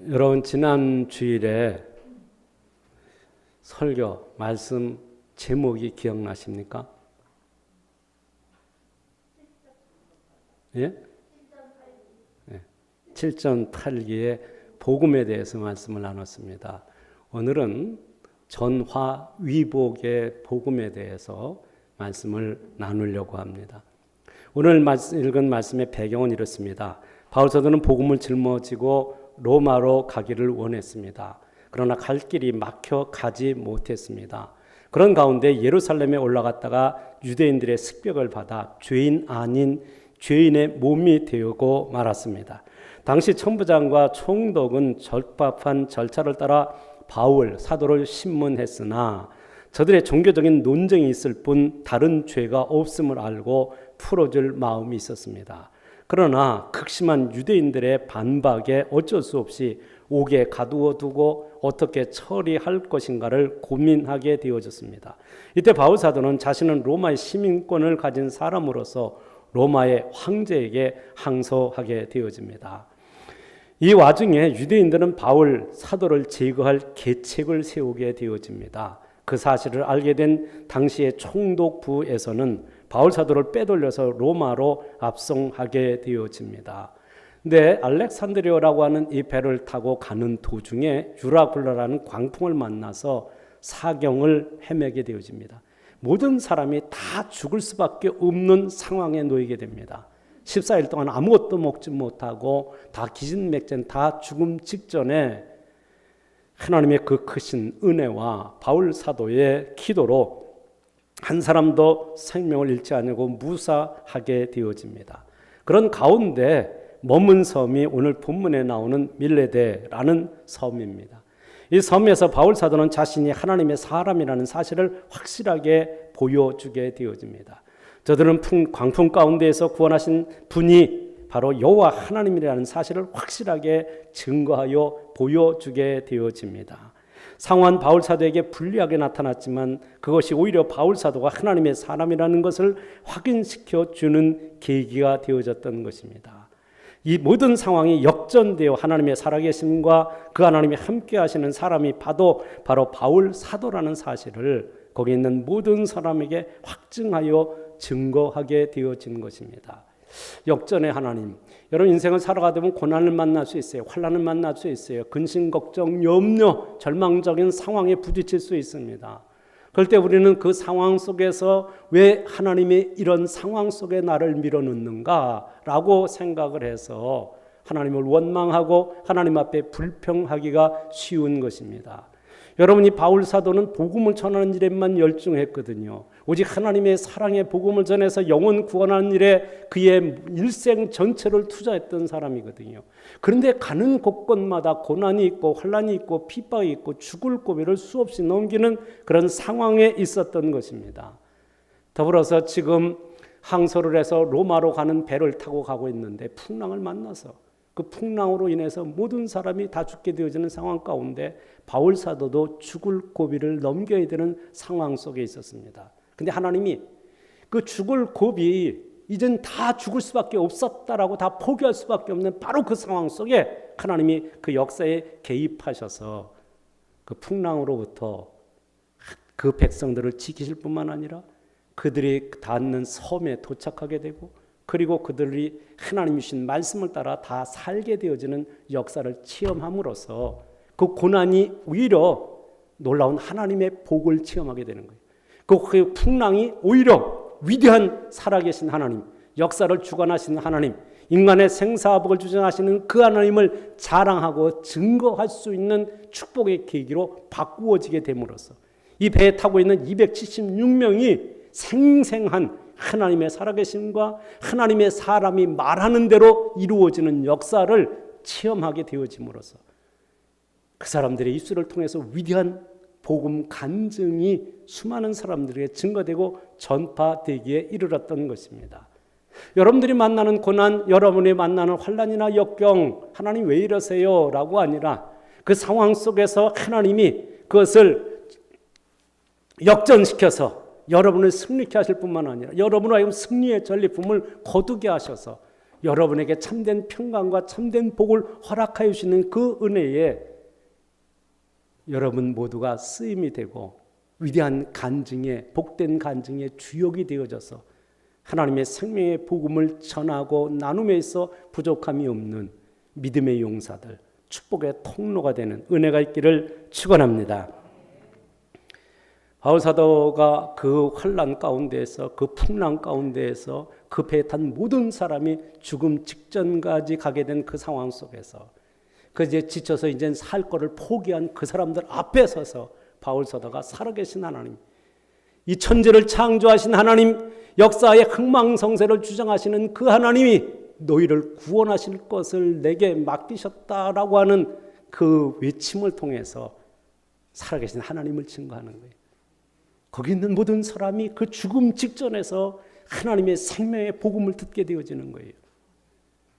여러분 지난 주일에 설교 말씀 제목이 기억나십니까? 예? 7.8기의 복음에 대해서 말씀을 나눴습니다. 오늘은 전화위복의 복음에 대해서 말씀을 나누려고 합니다. 오늘 읽은 말씀의 배경은 이렇습니다. 바울 사도는 복음을 짊어지고 로마로 가기를 원했습니다. 그러나 갈 길이 막혀 가지 못했습니다. 그런 가운데 예루살렘에 올라갔다가 유대인들의 습격을 받아 죄인 아닌 죄인의 몸이 되고 말았습니다. 당시 천부장과 총독은 적법한 절차를 따라 바울 사도를 신문했으나 저들의 종교적인 논쟁이 있을 뿐 다른 죄가 없음을 알고 풀어줄 마음이 있었습니다. 그러나 극심한 유대인들의 반박에 어쩔 수 없이 옥에 가두어 두고 어떻게 처리할 것인가를 고민하게 되어졌습니다. 이때 바울 사도는 자신은 로마의 시민권을 가진 사람으로서 로마의 황제에게 항소하게 되어집니다. 이 와중에 유대인들은 바울 사도를 제거할 계책을 세우게 되어집니다. 그 사실을 알게 된 당시의 총독부에서는 바울 사도를 빼돌려서 로마로 압송하게 되어집니다. 근데 알렉산드리아라고 하는 이 배를 타고 가는 도중에 유라굴라라는 광풍을 만나서 사경을 헤매게 되어집니다. 모든 사람이 다 죽을 수밖에 없는 상황에 놓이게 됩니다. 14일 동안 아무것도 먹지 못하고 다 기진맥진 다 죽음 직전에 하나님의 그 크신 은혜와 바울 사도의 기도로 한 사람도 생명을 잃지 않고 무사하게 되어집니다. 그런 가운데 머문 섬이 오늘 본문에 나오는 밀레데라는 섬입니다. 이 섬에서 바울 사도는 자신이 하나님의 사람이라는 사실을 확실하게 보여주게 되어집니다. 저들은 광풍 가운데에서 구원하신 분이 바로 여호와 하나님이라는 사실을 확실하게 증거하여 보여주게 되어집니다. 상황은 바울 사도에게 불리하게 나타났지만 그것이 오히려 바울 사도가 하나님의 사람이라는 것을 확인시켜 주는 계기가 되어졌던 것입니다. 이 모든 상황이 역전되어 하나님의 살아계심과 그 하나님이 함께 하시는 사람이 바로 바울 사도라는 사실을 거기 있는 모든 사람에게 확증하여 증거하게 되어진 것입니다. 역전의 하나님. 여러분 인생을 살아가다 보면 고난을 만날 수 있어요. 환난을 만날 수 있어요. 근심, 걱정, 염려, 절망적인 상황에 부딪힐 수 있습니다. 그럴 때 우리는 그 상황 속에서 왜 하나님이 이런 상황 속에 나를 밀어넣는가라고 생각을 해서 하나님을 원망하고 하나님 앞에 불평하기가 쉬운 것입니다. 여러분이 바울 사도는 복음을 전하는 일에만 열중했거든요. 오직 하나님의 사랑의 복음을 전해서 영혼 구원하는 일에 그의 일생 전체를 투자했던 사람이거든요. 그런데 가는 곳곳마다 고난이 있고 환난이 있고 핍박이 있고 죽을 고비를 수없이 넘기는 그런 상황에 있었던 것입니다. 더불어서 지금 항소를 해서 로마로 가는 배를 타고 가고 있는데 풍랑을 만나서 그 풍랑으로 인해서 모든 사람이 다 죽게 되어지는 상황 가운데 바울 사도도 죽을 고비를 넘겨야 되는 상황 속에 있었습니다. 근데 하나님이 그 죽을 고비 이젠 다 죽을 수밖에 없었다라고 다 포기할 수밖에 없는 바로 그 상황 속에 하나님이 그 역사에 개입하셔서 그 풍랑으로부터 그 백성들을 지키실 뿐만 아니라 그들이 닿는 섬에 도착하게 되고 그리고 그들이 하나님이 주신 말씀을 따라 다 살게 되어지는 역사를 체험함으로써 그 고난이 오히려 놀라운 하나님의 복을 체험하게 되는 거예요. 그 풍랑이 오히려 위대한 살아계신 하나님, 역사를 주관하시는 하나님, 인간의 생사복을 주장하시는 그 하나님을 자랑하고 증거할 수 있는 축복의 계기로 바꾸어지게 됨으로써 이 배에 타고 있는 276명이 생생한 하나님의 살아계심과 하나님의 사람이 말하는 대로 이루어지는 역사를 체험하게 되어짐으로써 그 사람들의 입술을 통해서 위대한 복음 간증이 수많은 사람들에게 증거되고 전파되기에 이르렀던 것입니다. 여러분들이 만나는 고난, 여러분이 만나는 환난이나 역경, 하나님 왜 이러세요? 라고 아니라 그 상황 속에서 하나님이 그것을 역전시켜서 여러분을 승리케 하실 뿐만 아니라 여러분을 하여금 승리의 전리품을 거두게 하셔서 여러분에게 참된 평강과 참된 복을 허락하여 주시는 그 은혜에 여러분 모두가 쓰임이 되고 위대한 간증의 복된 간증의 주역이 되어져서 하나님의 생명의 복음을 전하고 나눔에 있어 부족함이 없는 믿음의 용사들, 축복의 통로가 되는 은혜가 있기를 축원합니다. 바울 사도가 그 환난 가운데에서 그 풍랑 가운데에서 그 배에 탄 모든 사람이 죽음 직전까지 가게 된 그 상황 속에서 그 이제 지쳐서 이제 살 거를 포기한 그 사람들 앞에 서서 바울 사도가 살아계신 하나님, 이 천지를 창조하신 하나님, 역사의 흥망성쇠를 주장하시는 그 하나님이 너희를 구원하실 것을 내게 맡기셨다라고 하는 그 외침을 통해서 살아계신 하나님을 증거하는 거예요. 거기 있는 모든 사람이 그 죽음 직전에서 하나님의 생명의 복음을 듣게 되어지는 거예요.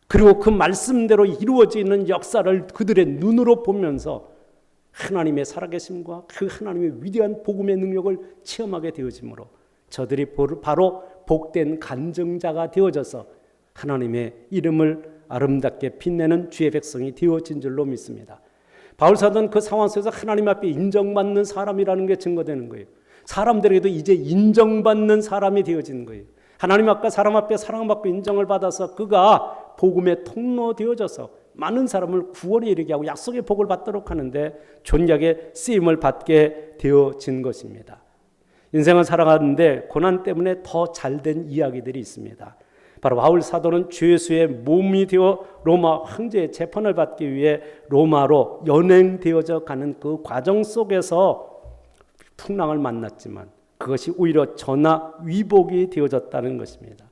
그리고 그 말씀대로 이루어지는 역사를 그들의 눈으로 보면서 하나님의 살아계심과 그 하나님의 위대한 복음의 능력을 체험하게 되어지므로 저들이 바로 복된 간증자가 되어져서 하나님의 이름을 아름답게 빛내는 주의 백성이 되어진 줄로 믿습니다. 바울 사도는 그 상황 속에서 하나님 앞에 인정받는 사람이라는 게 증거되는 거예요. 사람들에게도 이제 인정받는 사람이 되어지는 거예요. 하나님 앞과 사람 앞에 사랑받고 인정을 받아서 그가 복음의 통로 되어져서 많은 사람을 구원에 이르게 하고 약속의 복을 받도록 하는데 존귀하게 쓰임을 받게 되어진 것입니다. 인생을 살아가는데 고난 때문에 더 잘된 이야기들이 있습니다. 바로 바울 사도는 주 예수의 몸이 되어 로마 황제의 재판을 받기 위해 로마로 연행되어져 가는 그 과정 속에서 풍랑을 만났지만 그것이 오히려 전화 위복이 되어졌다는 것입니다.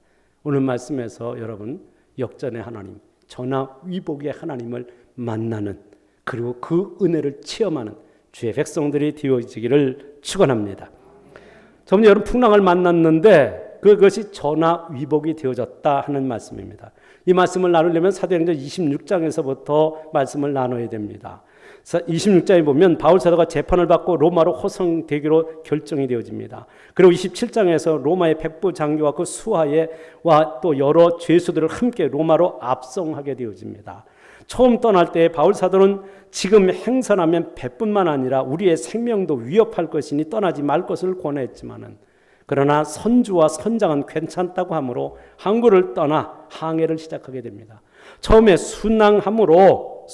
오늘 말씀에서 여러분 역전의 하나님, 전화 위복의 하나님을 만나는 그리고 그 은혜를 체험하는 주의 백성들이 되어지기를 축원합니다. 저는 여러분 풍랑을 만났는데 그것이 전화 위복이 되어졌다 하는 말씀입니다. 이 말씀을 나누려면 사도행전 26장에서부터 말씀을 나눠야 됩니다. 26장에 보면 바울 사도가 재판을 받고 로마로 호송되기로 결정이 되어집니다. 그리고 27장에서 로마의 백부 장교와 그 수하예와 또 여러 죄수들을 함께 로마로 압송하게 되어집니다. 처음 떠날 때 바울 사도는 지금 행선하면 배뿐만 아니라 우리의 생명도 위협할 것이니 떠나지 말 것을 권했지만은 그러나 선주와 선장은 괜찮다고 하므로 항구를 떠나 항해를 시작하게 됩니다. 처음에 순항함으로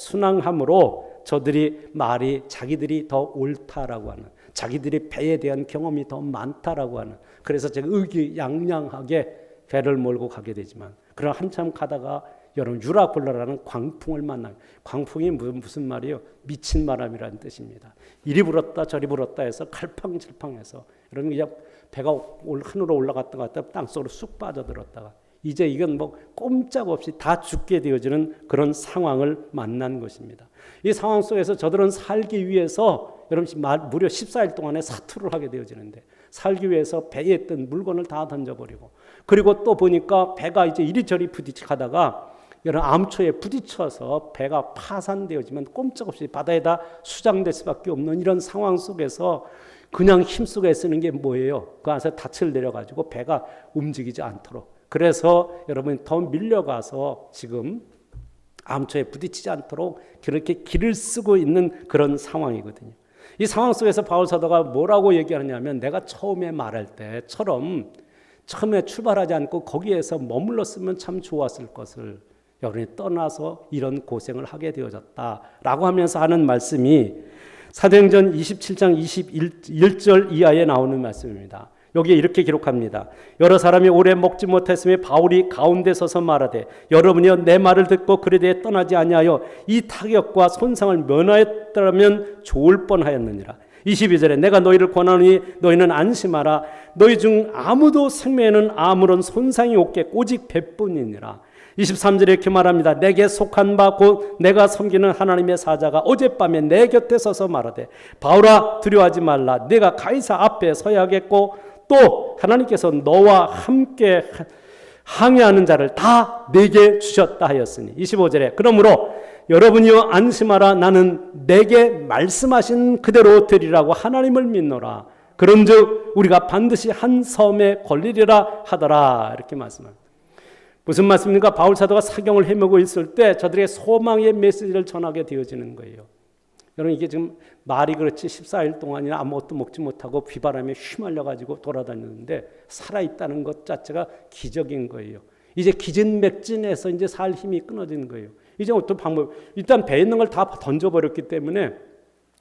저들이 말이 자기들이 더 옳다라고 하는, 자기들이 배에 대한 경험이 더 많다라고 하는, 그래서 제가 의기양양하게 배를 몰고 가게 되지만 그러나 한참 가다가 여러분 유라굴라라는 광풍을 만나요. 광풍이 무슨 말이에요? 미친 바람이라는 뜻입니다. 이리 불었다 저리 불었다 해서 갈팡질팡해서 여러분 그냥 배가 하늘로 올라갔다가 땅속으로 쑥 빠져들었다가 이제 이건 뭐 꼼짝없이 다 죽게 되어지는 그런 상황을 만난 것입니다. 이 상황 속에서 저들은 살기 위해서 여러분 무려 14일 동안에 사투를 하게 되어지는데 살기 위해서 배에 있던 물건을 다 던져버리고 그리고 또 보니까 배가 이제 이리저리 부딪히다가 여러분 암초에 부딪혀서 배가 파산되어지면 꼼짝없이 바다에다 수장될 수밖에 없는 이런 상황 속에서 그냥 힘쓰고 애쓰는 게 뭐예요? 그 안에서 닻을 내려가지고 배가 움직이지 않도록 그래서 여러분 더 밀려가서 지금 암초에 부딪히지 않도록 그렇게 길을 쓰고 있는 그런 상황이거든요. 이 상황 속에서 바울 사도가 뭐라고 얘기하느냐면 내가 처음에 말할 때처럼 처음에 출발하지 않고 거기에서 머물렀으면 참 좋았을 것을 여러분이 떠나서 이런 고생을 하게 되어졌다라고 하면서 하는 말씀이 사도행전 27장 21절 이하에 나오는 말씀입니다. 여기에 이렇게 기록합니다. 여러 사람이 오래 먹지 못했으며 바울이 가운데 서서 말하되 여러분이여 내 말을 듣고 그에 대해 떠나지 아니하여 이 타격과 손상을 면하였더라면 좋을 뻔하였느니라. 22절에 내가 너희를 권하노니 너희는 안심하라. 너희 중 아무도 생명에는 아무런 손상이 없게 오직 배뿐이니라. 23절에 이렇게 말합니다. 내게 속한 바 곧 내가 섬기는 하나님의 사자가 어젯밤에 내 곁에 서서 말하되 바울아 두려워하지 말라. 내가 가이사 앞에 서야겠고 또 하나님께서 너와 함께 항해하는 자를 다 내게 주셨다 하였으니 25절에 그러므로 여러분이여 안심하라. 나는 내게 말씀하신 그대로 되리라고 하나님을 믿노라. 그런즉 우리가 반드시 한 섬에 걸리리라 하더라. 이렇게 말씀합니다. 무슨 말씀입니까? 바울 사도가 사경을 헤매고 있을 때 저들의 소망의 메시지를 전하게 되어지는 거예요. 여러분, 이게 지금 말이 그렇지 14일 동안이나 아무것도 먹지 못하고 비바람에 휘말려가지고 돌아다녔는데 살아있다는 것 자체가 기적인 거예요. 이제 기진맥진해서 이제 살 힘이 끊어지는 거예요. 이제 어떤 방법, 일단 배에 있는 걸 다 던져버렸기 때문에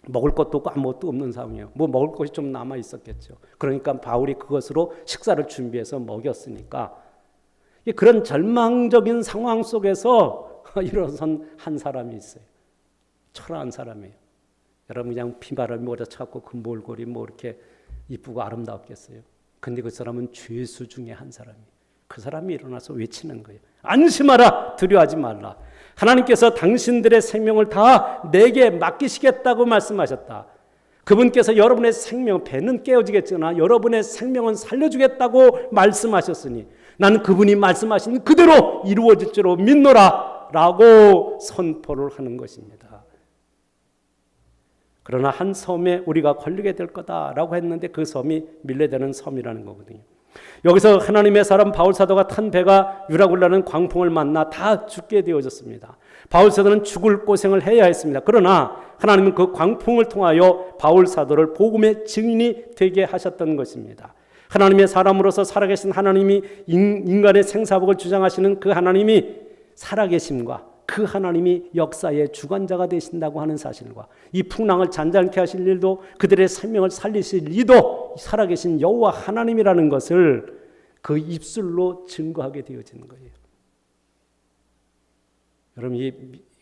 먹을 것도 없고 아무것도 없는 상황이에요. 뭐 먹을 것이 좀 남아 있었겠죠. 그러니까 바울이 그것으로 식사를 준비해서 먹였으니까 그런 절망적인 상황 속에서 일어선 한 사람이 있어요. 초라한 사람이에요. 여러분, 그냥 비바람이 몰아쳐갖고 그 몰골이 뭐 이렇게 이쁘고 아름답겠어요. 근데 그 사람은 죄수 중에 한 사람이에요. 그 사람이 일어나서 외치는 거예요. 안심하라, 두려워하지 말라. 하나님께서 당신들의 생명을 다 내게 맡기시겠다고 말씀하셨다. 그분께서 여러분의 생명, 배는 깨어지겠으나 여러분의 생명은 살려주겠다고 말씀하셨으니 나는 그분이 말씀하신 그대로 이루어질 줄로 믿노라 라고 선포를 하는 것입니다. 그러나 한 섬에 우리가 걸리게 될 거다라고 했는데 그 섬이 밀레되는 섬이라는 거거든요. 여기서 하나님의 사람 바울 사도가 탄 배가 유라굴라는 광풍을 만나 다 죽게 되어졌습니다. 바울 사도는 죽을 고생을 해야 했습니다. 그러나 하나님은 그 광풍을 통하여 바울 사도를 복음의 증인이 되게 하셨던 것입니다. 하나님의 사람으로서 살아계신 하나님이 인간의 생사복을 주장하시는 그 하나님이 살아계심과 그 하나님이 역사의 주관자가 되신다고 하는 사실과 이 풍랑을 잔잔케 하실 일도 그들의 생명을 살리실 이도 살아계신 여호와 하나님이라는 것을 그 입술로 증거하게 되어지는 거예요. 여러분, 이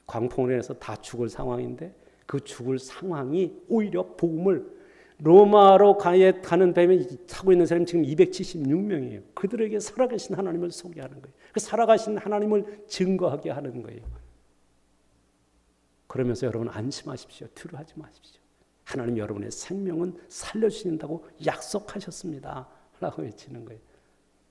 광풍으로 인해서 다 죽을 상황인데 그 죽을 상황이 오히려 복음을 로마로 가는 배에 타고 있는 사람이 지금 276명이에요. 그들에게 살아계신 하나님을 소개하는 거예요. 그 살아가신 하나님을 증거하게 하는 거예요. 그러면서 여러분 안심하십시오. 두려워하지 마십시오. 하나님 여러분의 생명은 살려주신다고 약속하셨습니다. 라고 외치는 거예요.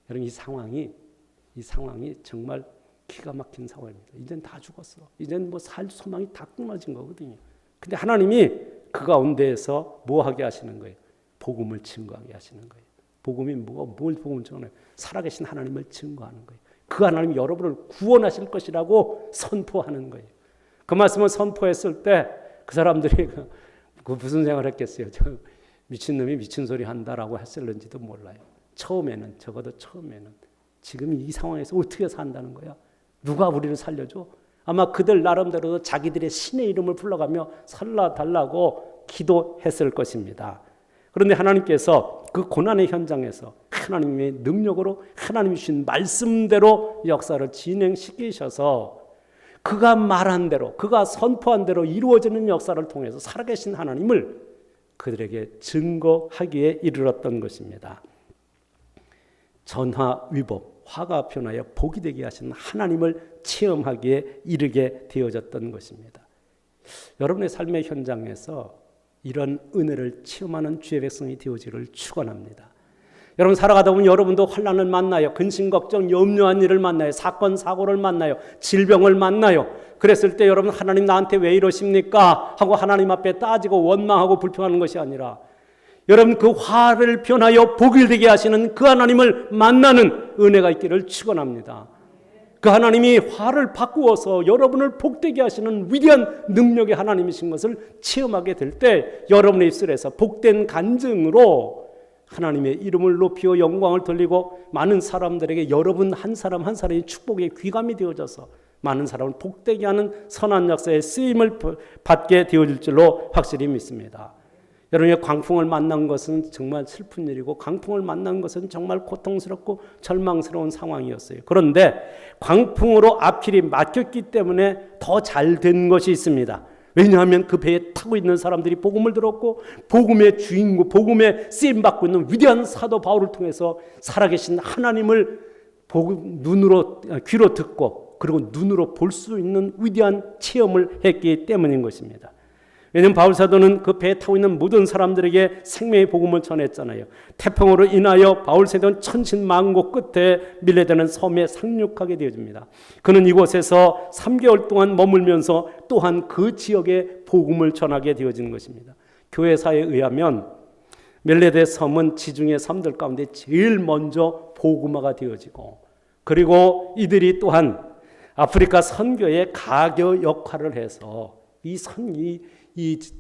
여러분, 이 상황이 정말 기가 막힌 상황입니다. 이젠 다 죽었어. 이젠 뭐 살 소망이 다 끊어진 거거든요. 근데 하나님이 그 가운데에서 뭐 하게 하시는 거예요? 복음을 증거하게 하시는 거예요. 복음이 뭘 복음을 증거해요? 살아계신 하나님을 증거하는 거예요. 그 하나님이 여러분을 구원하실 것이라고 선포하는 거예요. 그 말씀을 선포했을 때 그 사람들이 그 무슨 생각을 했겠어요? 저 미친놈이 미친 소리 한다라고 했을는지도 몰라요. 적어도 처음에는 지금 이 상황에서 어떻게 산다는 거야? 누가 우리를 살려줘? 아마 그들 나름대로도 자기들의 신의 이름을 불러가며 살려달라고 기도했을 것입니다. 그런데 하나님께서 그 고난의 현장에서 하나님의 능력으로 하나님이 주신 말씀대로 역사를 진행시키셔서 그가 말한 대로, 그가 선포한 대로 이루어지는 역사를 통해서 살아계신 하나님을 그들에게 증거하기에 이르렀던 것입니다. 전화위복, 화가 변하여 복이 되게 하시는 하나님을 체험하기에 이르게 되어졌던 것입니다. 여러분의 삶의 현장에서 이런 은혜를 체험하는 주의 백성이 되어지기를 축원합니다. 여러분, 살아가다 보면 여러분도 환난을 만나요. 근심 걱정 염려한 일을 만나요. 사건 사고를 만나요. 질병을 만나요. 그랬을 때 여러분, 하나님 나한테 왜 이러십니까? 하고 하나님 앞에 따지고 원망하고 불평하는 것이 아니라 여러분, 그 화를 변하여 복이 되게 하시는 그 하나님을 만나는 은혜가 있기를 축원합니다. 그 하나님이 화를 바꾸어서 여러분을 복되게 하시는 위대한 능력의 하나님이신 것을 체험하게 될 때 여러분의 입술에서 복된 간증으로 하나님의 이름을 높이어 영광을 돌리고 많은 사람들에게 여러분 한 사람 한 사람이 축복의 귀감이 되어져서 많은 사람을 복되게 하는 선한 역사의 쓰임을 받게 되어질 줄로 확실히 믿습니다. 여러분의 광풍을 만난 것은 정말 슬픈 일이고 광풍을 만난 것은 정말 고통스럽고 절망스러운 상황이었어요. 그런데 광풍으로 앞길이 막혔기 때문에 더 잘 된 것이 있습니다. 왜냐하면 그 배에 타고 있는 사람들이 복음을 들었고 복음의 주인공, 복음에 쓰임받고 있는 위대한 사도 바울을 통해서 살아계신 하나님을 귀로 듣고 그리고 눈으로 볼 수 있는 위대한 체험을 했기 때문인 것입니다. 왜냐하면 바울 사도는 그 배에 타고 있는 모든 사람들에게 생명의 복음을 전했잖아요. 태풍으로 인하여 바울 사도는 천신만고 끝에 밀레되는 섬에 상륙하게 되어집니다. 그는 이곳에서 3개월 동안 머물면서 또한 그 지역에 복음을 전하게 되어지는 것입니다. 교회사에 의하면 밀레데 섬은 지중해 섬들 가운데 제일 먼저 복음화가 되어지고 그리고 이들이 또한 아프리카 선교의 가교 역할을 해서 이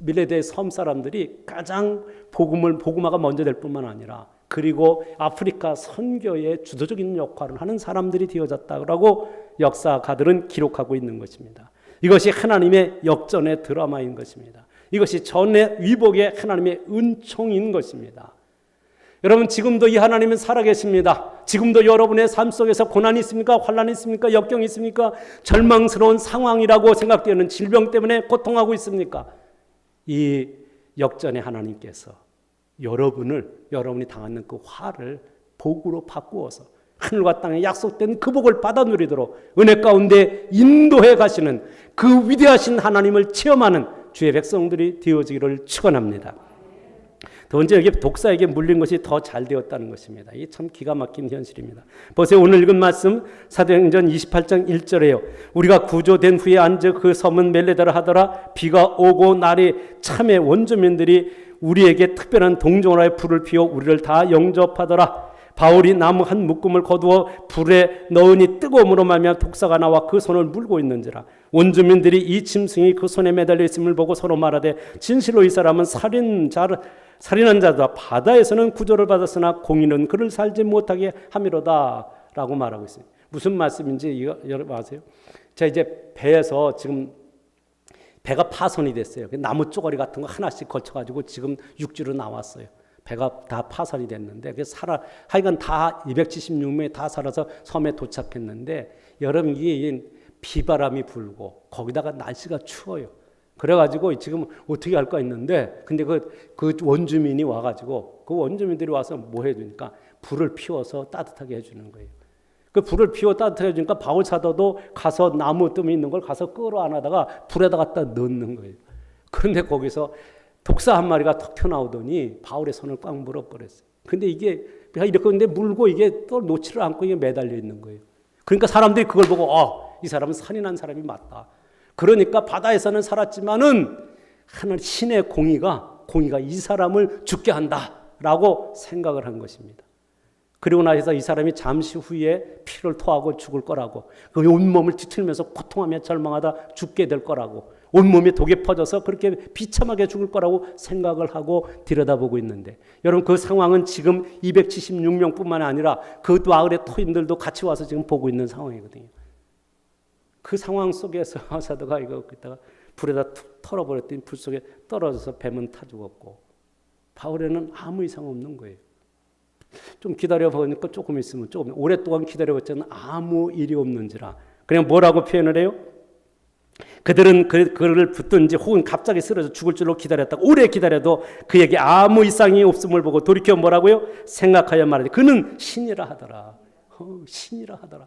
밀레드의 섬 사람들이 가장 복음화가 먼저 될 뿐만 아니라 그리고 아프리카 선교의 주도적인 역할을 하는 사람들이 되어졌다고 역사가들은 기록하고 있는 것입니다. 이것이 하나님의 역전의 드라마인 것입니다. 이것이 전의 위복의 하나님의 은총인 것입니다. 여러분, 지금도 이 하나님은 살아계십니다. 지금도 여러분의 삶 속에서 고난이 있습니까? 환난이 있습니까? 역경이 있습니까? 절망스러운 상황이라고 생각되는 질병 때문에 고통하고 있습니까? 이 역전의 하나님께서 여러분이 당하는 그 화를 복으로 바꾸어서 하늘과 땅에 약속된 그 복을 받아 누리도록 은혜 가운데 인도해 가시는 그 위대하신 하나님을 체험하는 주의 백성들이 되어지기를 축원합니다. 두 번째, 여기 독사에게 물린 것이 더 잘 되었다는 것입니다. 이게 참 기가 막힌 현실입니다. 보세요. 오늘 읽은 말씀 사도행전 28장 1절에요. 우리가 구조된 후에 앉아 그 섬은 멜레다라 하더라. 비가 오고 날이 참에 원주민들이 우리에게 특별한 동정을 하여 불을 피워 우리를 다 영접하더라. 바울이 나무 한 묶음을 거두어 불에 넣으니 뜨거움으로 말미암아 독사가 나와 그 손을 물고 있는지라. 원주민들이 이 짐승이 그 손에 매달려 있음을 보고 서로 말하되 진실로 이 사람은 살인한 자다. 바다에서는 구조를 받았으나 공인은 그를 살지 못하게 함이로다 라고 말하고 있습니다. 무슨 말씀인지 여러분 아세요? 자, 이제 배에서 지금 배가 파손이 됐어요. 나무 쪼가리 같은 거 하나씩 걸쳐가지고 지금 육지로 나왔어요. 배가 다 파손이 됐는데 하여간 다 276명이 다 살아서 섬에 도착했는데 여러분, 이게 비바람이 불고 거기다가 날씨가 추워요. 그래가지고 지금 어떻게 할까 했는데 근데 그 원주민이 와가지고 그 원주민들이 와서 뭐 해주니까 불을 피워서 따뜻하게 해주는 거예요. 그 불을 피워 따뜻하게 해주니까 바울 사도도 가서 나무 뜸이 있는 걸 가서 끌어안아다가 불에다 갖다 넣는 거예요. 그런데 거기서 독사 한 마리가 턱 튀어나오더니 바울의 손을 꽉 물어버렸어요. 근데 이게 이렇게 근데 물고 이게 또 놓지를 않고 이게 매달려 있는 거예요. 그러니까 사람들이 그걸 보고 이 사람은 살인한 사람이 맞다. 그러니까 바다에서는 살았지만은 하늘 신의 공의가 이 사람을 죽게 한다라고 생각을 한 것입니다. 그리고 나서 이 사람이 잠시 후에 피를 토하고 죽을 거라고, 그 온몸을 뒤틀면서 고통하며 절망하다 죽게 될 거라고, 온몸에 독이 퍼져서 그렇게 비참하게 죽을 거라고 생각을 하고 들여다보고 있는데, 여러분 그 상황은 지금 276명뿐만 아니라 그 마을의 토인들도 같이 와서 지금 보고 있는 상황이거든요. 그 상황 속에서 사도가 이거 그다가 불에다 툭 털어버렸더니 불 속에 떨어져서 뱀은 타 죽었고, 바울에는 아무 이상 없는 거예요. 좀 기다려보니까 조금 있으면 조금 오랫동안 기다려봤자는 아무 일이 없는지라. 그냥 뭐라고 표현을 해요? 그들은 그를 붙든지 혹은 갑자기 쓰러져 죽을 줄로 기다렸다가 오래 기다려도 그에게 아무 이상이 없음을 보고 돌이켜 뭐라고요? 생각하여 말하되 그는 신이라 하더라. 신이라 하더라.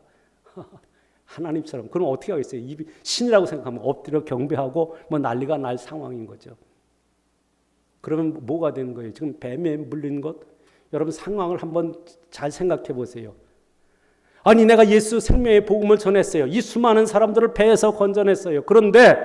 하나님처럼. 그럼 어떻게 하겠어요? 신이라고 생각하면 엎드려 경배하고 뭐 난리가 날 상황인 거죠. 그러면 뭐가 되는 거예요? 지금 뱀에 물린 것? 여러분 상황을 한번 잘 생각해 보세요. 아니 내가 예수 생명의 복음을 전했어요. 이 수많은 사람들을 배에서 건져냈어요. 그런데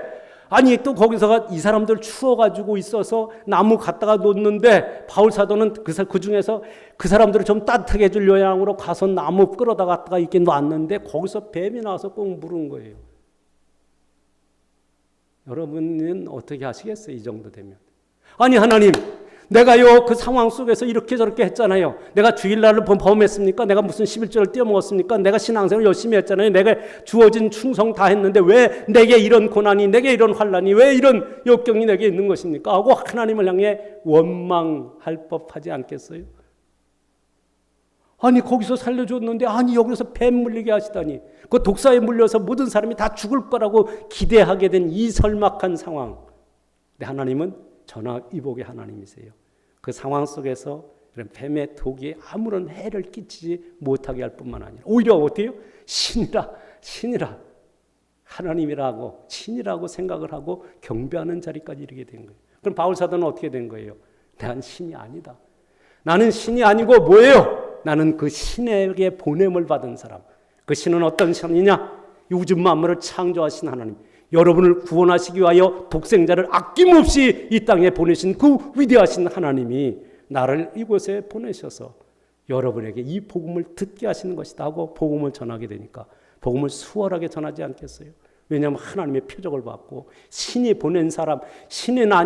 아니 또 거기서 이 사람들 추워가지고 있어서 나무 갖다가 놓는데 바울 사도는 그 중에서 그 사람들을 좀 따뜻하게 해줄 요양으로 가서 나무 끌어다 갖다가 이렇게 놨는데 거기서 뱀이 나와서 꼭 물은 거예요. 여러분은 어떻게 하시겠어요? 이 정도 되면. 아니 하나님, 내가요 그 상황 속에서 이렇게 저렇게 했잖아요. 내가 주일날을 범했습니까? 내가 무슨 11절을 떼어먹었습니까? 내가 신앙생활을 열심히 했잖아요. 내가 주어진 충성 다 했는데 왜 내게 이런 고난이, 내게 이런 환난이, 왜 이런 역경이 내게 있는 것입니까? 하고 하나님을 향해 원망할 법하지 않겠어요? 아니 거기서 살려줬는데 아니 여기서 뱀 물리게 하시다니, 그 독사에 물려서 모든 사람이 다 죽을 거라고 기대하게 된 이 설막한 상황. 근데 하나님은 전화위복의 하나님이세요. 그 상황 속에서 이런 뱀의 독이 아무런 해를 끼치지 못하게 할 뿐만 아니라 오히려 어때요? 신이라 하나님이라고 신이라고 생각을 하고 경배하는 자리까지 이르게 된 거예요. 그럼 바울 사도는 어떻게 된 거예요? 난 신이 아니다. 나는 신이 아니고 뭐예요? 나는 그 신에게 보냄을 받은 사람. 그 신은 어떤 신이냐? 우주 만물을 창조하신 하나님, 여러분을 구원하시기 위하여 독생자를 아낌없이 이 땅에 보내신 그 위대하신 하나님이 나를 이곳에 보내셔서 여러분에게 이 복음을 듣게 하시는 것이다 하고 복음을 전하게 되니까 복음을 수월하게 전하지 않겠어요? 왜냐하면 하나님의 표적을 받고 신이 보낸 사람,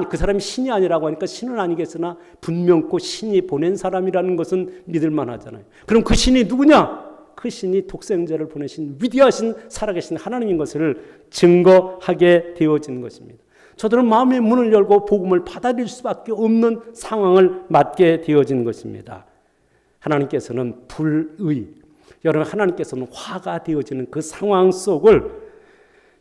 그 사람이 신이 아니라고 하니까 신은 아니겠으나 분명코 신이 보낸 사람이라는 것은 믿을만 하잖아요. 그럼 그 신이 누구냐? 그 신이 독생자를 보내신 위대하신 살아계신 하나님인 것을 증거하게 되어지는 것입니다. 저들은 마음의 문을 열고 복음을 받아들일 수밖에 없는 상황을 맞게 되어지는 것입니다. 하나님께서는 불의, 여러분 하나님께서는 화가 되어지는 그 상황 속을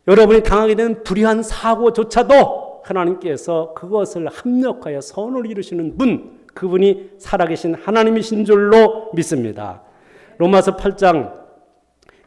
여러분이 당하게 되는 불의한 사고조차도 하나님께서 그것을 합력하여 선을 이루시는 분, 그분이 살아계신 하나님이신 줄로 믿습니다. 로마서 8장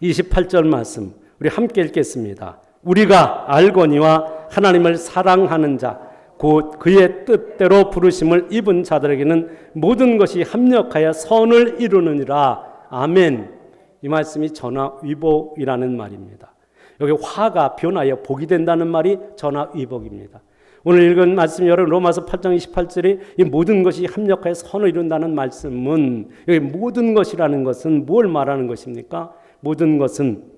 28절 말씀 우리 함께 읽겠습니다. 우리가 알거니와 하나님을 사랑하는 자 곧 그의 뜻대로 부르심을 입은 자들에게는 모든 것이 합력하여 선을 이루느니라. 아멘. 이 말씀이 전화위복이라는 말입니다. 여기 화가 변하여 복이 된다는 말이 전화위복입니다. 오늘 읽은 말씀 여러분 로마서 8장 28절에 이 모든 것이 합력하여 선을 이룬다는 말씀은 여기 모든 것이라는 것은 뭘 말하는 것입니까? 모든 것은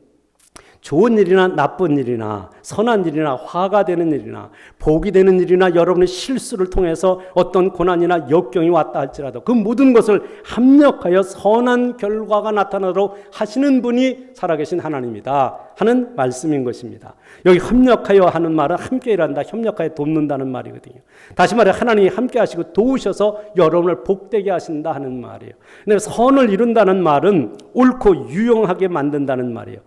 좋은 일이나 나쁜 일이나 선한 일이나 화가 되는 일이나 복이 되는 일이나 여러분의 실수를 통해서 어떤 고난이나 역경이 왔다 할지라도 그 모든 것을 합력하여 선한 결과가 나타나도록 하시는 분이 살아계신 하나님이다 하는 말씀인 것입니다. 여기 합력하여 하는 말은 함께 일한다, 협력하여 돕는다는 말이거든요. 다시 말해 하나님이 함께 하시고 도우셔서 여러분을 복되게 하신다 하는 말이에요. 근데 선을 이룬다는 말은 옳고 유용하게 만든다는 말이에요.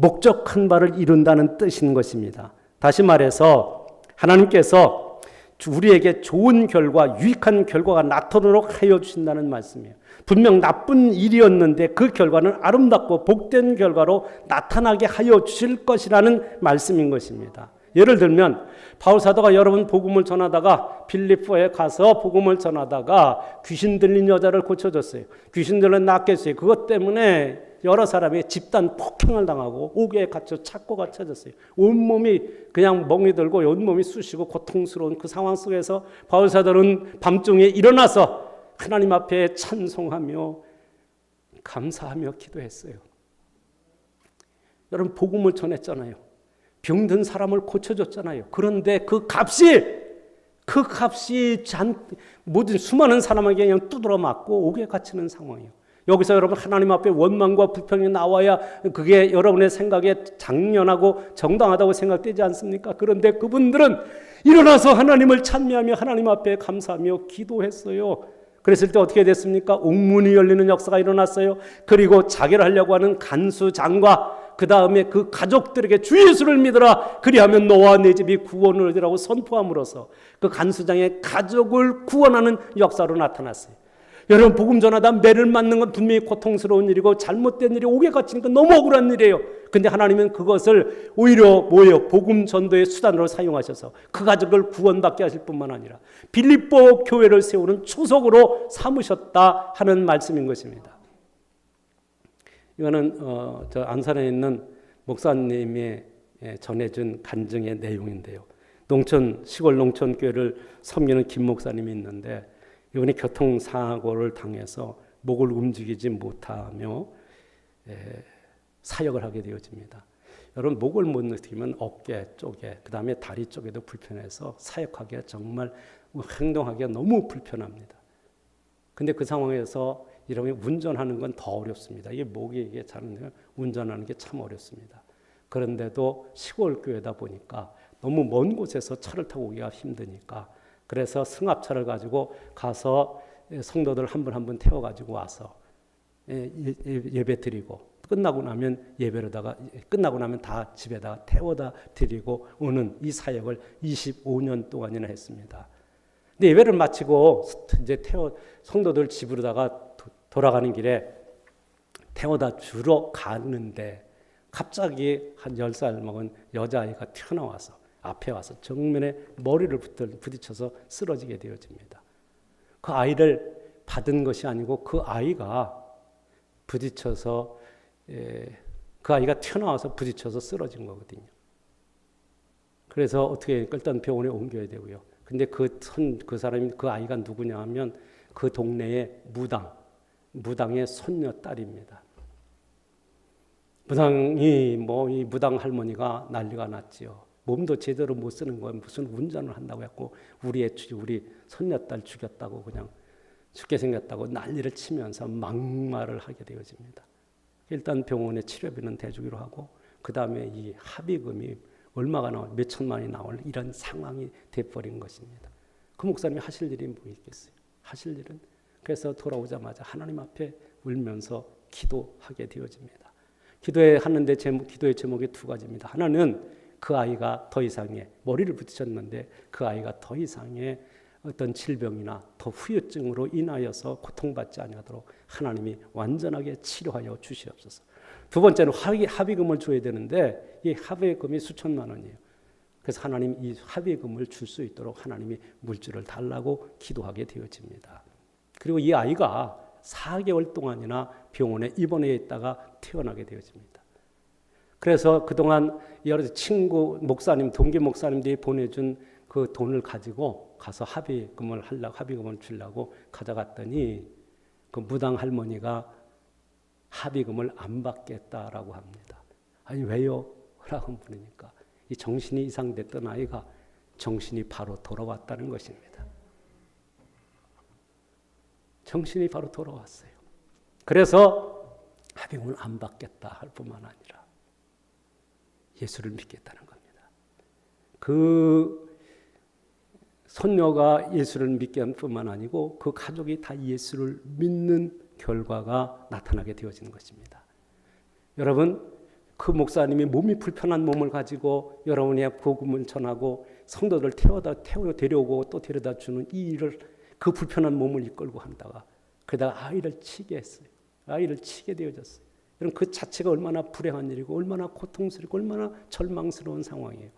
목적한 바를 이룬다는 뜻인 것입니다. 다시 말해서 하나님께서 우리에게 좋은 결과, 유익한 결과가 나타나도록 하여 주신다는 말씀이에요. 분명 나쁜 일이었는데 그 결과는 아름답고 복된 결과로 나타나게 하여 주실 것이라는 말씀인 것입니다. 예를 들면 바울 사도가 여러분 복음을 전하다가 빌립보에 가서 복음을 전하다가 귀신 들린 여자를 고쳐줬어요. 귀신 들린 낫게 했어요. 그것 때문에 여러 사람이 집단 폭행을 당하고 옥에 갇혀 착고가 쳐졌어요. 온몸이 그냥 멍이 들고 온몸이 쑤시고 고통스러운 그 상황 속에서 바울 사도는 밤중에 일어나서 하나님 앞에 찬송하며 감사하며 기도했어요. 여러분 복음을 전했잖아요. 병든 사람을 고쳐줬잖아요. 그런데 그 값이 모든 수많은 사람에게 그냥 두드러 맞고 옥에 갇히는 상황이에요. 여기서 여러분 하나님 앞에 원망과 불평이 나와야 그게 여러분의 생각에 장련하고 정당하다고 생각되지 않습니까? 그런데 그분들은 일어나서 하나님을 찬미하며 하나님 앞에 감사하며 기도했어요. 그랬을 때 어떻게 됐습니까? 옥문이 열리는 역사가 일어났어요. 그리고 자결하려고 하는 간수장과 그 다음에 그 가족들에게 주 예수를 믿어라. 그리하면 너와 내 집이 구원을 얻으라고 선포함으로써 그 간수장의 가족을 구원하는 역사로 나타났어요. 여러분 복음 전하다 매를 맞는 건 분명히 고통스러운 일이고 잘못된 일이 옥에 갇히니까 너무 억울한 일이에요. 근데 하나님은 그것을 오히려 복음 전도의 수단으로 사용하셔서 그 가족을 구원받게 하실 뿐만 아니라 빌립보 교회를 세우는 초석으로 삼으셨다 하는 말씀인 것입니다. 이거는 저 안산에 있는 목사님이 전해준 간증의 내용인데요. 시골 농촌 교회를 섬기는 김 목사님이 있는데 이번에 교통사고를 당해서 목을 움직이지 못하며 사역을 하게 되어집니다. 여러분 목을 못 느끼면 어깨 쪽에 그 다음에 다리 쪽에도 불편해서 사역하기가 정말 행동하기가 너무 불편합니다. 근데 그 상황에서 이러면 운전하는 건 더 어렵습니다. 이게 목이 이게 자는 운전하는 게 참 어렵습니다. 그런데도 시골 교회다 보니까 너무 먼 곳에서 차를 타고 오기가 힘드니까 그래서 승합차를 가지고 가서 성도들 한 분 한 분 태워가지고 와서 예배 드리고 끝나고 나면 끝나고 나면 다 집에다 태워다 드리고 오는 이 사역을 25년 동안이나 했습니다. 근데 예배를 마치고 이제 성도들 집으로다가 돌아가는 길에 태워다 주러 가는데 갑자기 한 10살 먹은 여자아이가 튀어나와서 앞에 와서 정면에 머리를 부딪혀서 쓰러지게 되어집니다. 그 아이를 받은 것이 아니고 그 아이가 부딪혀서 그 아이가 튀어나와서 부딪혀서 쓰러진 거거든요. 그래서 어떻게 일단 병원에 옮겨야 되고요. 근데 그 사람이 그 아이가 누구냐 하면 그 동네의 무당의 손녀딸입니다. 무당이 이 무당 할머니가 난리가 났지요. 몸도 제대로 못 쓰는 건 무슨 운전을 한다고 했고 우리 손녀딸 죽였다고 그냥 죽게 생겼다고 난리를 치면서 막말을 하게 되어집니다. 일단 병원에 치료비는 대주기로 하고 그 다음에 이 합의금이 얼마가 나올 몇 천만이 나올 이런 상황이 돼버린 것입니다. 그 목사님이 하실 일이 뭐 있겠어요? 하실 일은 그래서 돌아오자마자 하나님 앞에 울면서 기도하게 되어집니다. 기도하는데 기도의 제목이 두 가지입니다. 하나는 그 아이가 더 이상의 머리를 부딪혔는데 그 아이가 더 이상의 어떤 질병이나 더 후유증으로 인하여서 고통받지 아니하도록 하나님이 완전하게 치료하여 주시옵소서. 두 번째는 합의금을 줘야 되는데 이 합의금이 수천만 원이에요. 그래서 하나님 이 합의금을 줄 수 있도록 하나님이 물질을 달라고 기도하게 되어집니다. 그리고 이 아이가 4개월 동안이나 병원에 입원해 있다가 태어나게 되어집니다. 그래서 그동안 여러 친구 목사님, 동기 목사님들이 보내준 그 돈을 가지고 가서 합의금을 주려고 가져갔더니 그 무당 할머니가 합의금을 안 받겠다라고 합니다. 아니 왜요? 라고 물으니까 이 정신이 이상됐던 아이가 정신이 바로 돌아왔다는 것입니다. 정신이 바로 돌아왔어요. 그래서 합의금을 안 받겠다 할 뿐만 아니라 예수를 믿겠다는 겁니다. 그 손녀가 예수를 믿게 한 뿐만 아니고 그 가족이 다 예수를 믿는 결과가 나타나게 되어지는 것입니다. 여러분, 그 목사님이 몸이 불편한 몸을 가지고 여러분의 복음을 전하고 성도들 데려오고 또 데려다 주는 이 일을 그 불편한 몸을 이끌고 한다가 그러다가 아이를 치게 했어요. 아이를 치게 되어졌어요. 여러분 그 자체가 얼마나 불행한 일이고 얼마나 고통스럽고 얼마나 절망스러운 상황이에요.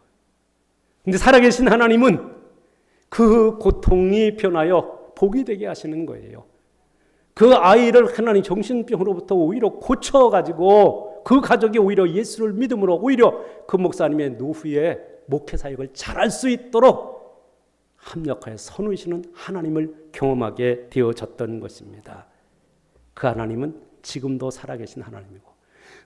근데 살아계신 하나님은 그 고통이 변하여 복이 되게 하시는 거예요. 그 아이를 하나님 정신병으로부터 오히려 고쳐가지고 그 가족이 오히려 예수를 믿음으로 오히려 그 목사님의 노후에 목회 사역을 잘할 수 있도록 합력하여 선우시는 하나님을 경험하게 되어졌던 것입니다. 그 하나님은 지금도 살아계신 하나님이고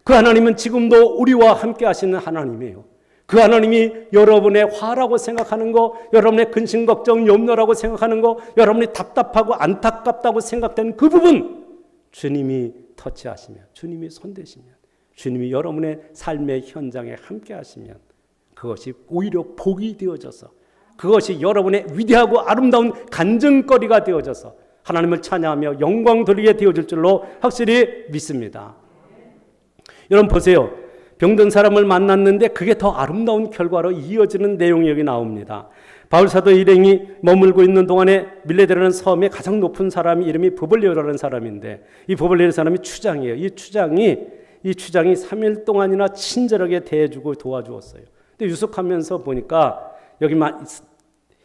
그 하나님은 지금도 우리와 함께 하시는 하나님이에요. 그 하나님이 여러분의 화라고 생각하는 거, 여러분의 근심, 걱정, 염려라고 생각하는 거, 여러분이 답답하고 안타깝다고 생각되는 그 부분 주님이 터치하시면, 주님이 손대시면, 주님이 여러분의 삶의 현장에 함께 하시면 그것이 오히려 복이 되어져서 그것이 여러분의 위대하고 아름다운 간증거리가 되어져서 하나님을 찬양하며 영광 돌리게 되어질 줄로 확실히 믿습니다. 여러분 보세요. 병든 사람을 만났는데 그게 더 아름다운 결과로 이어지는 내용이 여기 나옵니다. 바울사도 일행이 머물고 있는 동안에 밀레데라는 섬의 가장 높은 사람이 이름이 부블리오라는 사람인데 이 부블리오 사람이 추장이에요. 이 추장이 3일 동안이나 친절하게 대해주고 도와주었어요. 근데 유숙하면서 보니까 여기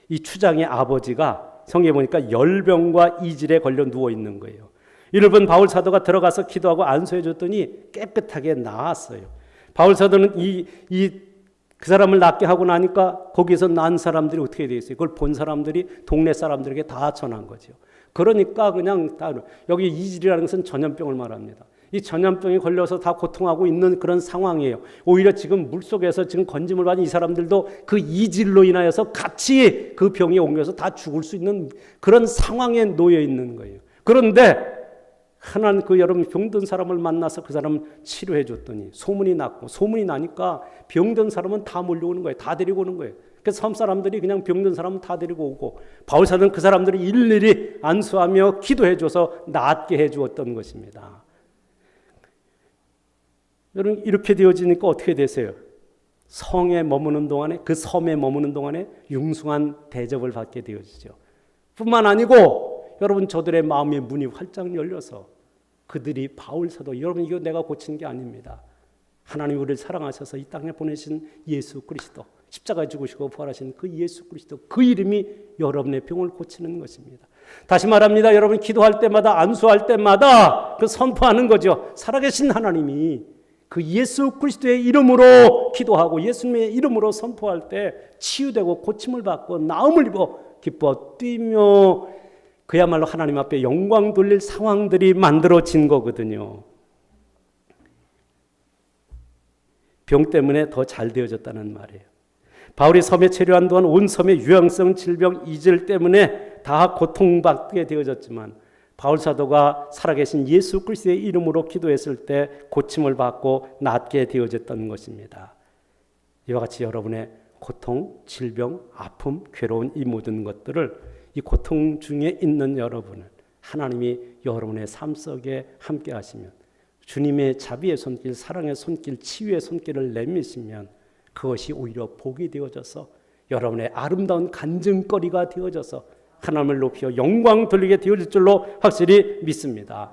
이 추장의 아버지가 성경에 보니까 열병과 이질에 걸려 누워 있는 거예요. 이를 본 바울 사도가 들어가서 기도하고 안수해 줬더니 깨끗하게 나았어요. 바울 사도는 그 사람을 낫게 하고 나니까 거기서 난 사람들이 어떻게 되어 있어요? 그걸 본 사람들이 동네 사람들에게 다 전한 거죠. 그러니까 그냥 다 여기 이질이라는 것은 전염병을 말합니다. 이 전염병이 걸려서 다 고통하고 있는 그런 상황이에요. 오히려 지금 물속에서 지금 건짐을 받은 이 사람들도 그 이질로 인하여서 같이 그 병이 옮겨서 다 죽을 수 있는 그런 상황에 놓여 있는 거예요. 그런데 하나님 그 여러분 병든 사람을 만나서 그 사람을 치료해 줬더니 소문이 났고 소문이 나니까 병든 사람은 다 몰려오는 거예요. 다 데리고 오는 거예요. 그래서 섬 사람들이 그냥 병든 사람은 다 데리고 오고 바울 사도는 그 사람들이 일일이 안수하며 기도해 줘서 낫게 해 주었던 것입니다. 여러분 이렇게 되어지니까 어떻게 되세요? 성에 머무는 동안에 그 섬에 머무는 동안에 융숭한 대접을 받게 되어지죠. 뿐만 아니고 여러분 저들의 마음의 문이 활짝 열려서 그들이 바울 사도 여러분 이거 내가 고친 게 아닙니다. 하나님 우리를 사랑하셔서 이 땅에 보내신 예수 그리스도 십자가에 죽으시고 부활하신 그 예수 그리스도 그 이름이 여러분의 병을 고치는 것입니다. 다시 말합니다. 여러분 기도할 때마다 안수할 때마다 그 선포하는 거죠. 살아계신 하나님이 그 예수 그리스도의 이름으로 기도하고 예수님의 이름으로 선포할 때 치유되고 고침을 받고 나음을 입어 기뻐 뛰며 그야말로 하나님 앞에 영광 돌릴 상황들이 만들어진 거거든요. 병 때문에 더 잘 되어졌다는 말이에요. 바울이 섬에 체류한 동안 온 섬의 유행성 질병 이질 때문에 다 고통받게 되어졌지만 바울 사도가 살아계신 예수 그리스도의 이름으로 기도했을 때 고침을 받고 낫게 되어졌던 것입니다. 이와 같이 여러분의 고통, 질병, 아픔, 괴로운 이 모든 것들을 이 고통 중에 있는 여러분을 하나님이 여러분의 삶 속에 함께 하시면 주님의 자비의 손길, 사랑의 손길, 치유의 손길을 내미시면 그것이 오히려 복이 되어져서 여러분의 아름다운 간증거리가 되어져서 하나님을 높여 영광 돌리게 되어질 줄로 확실히 믿습니다.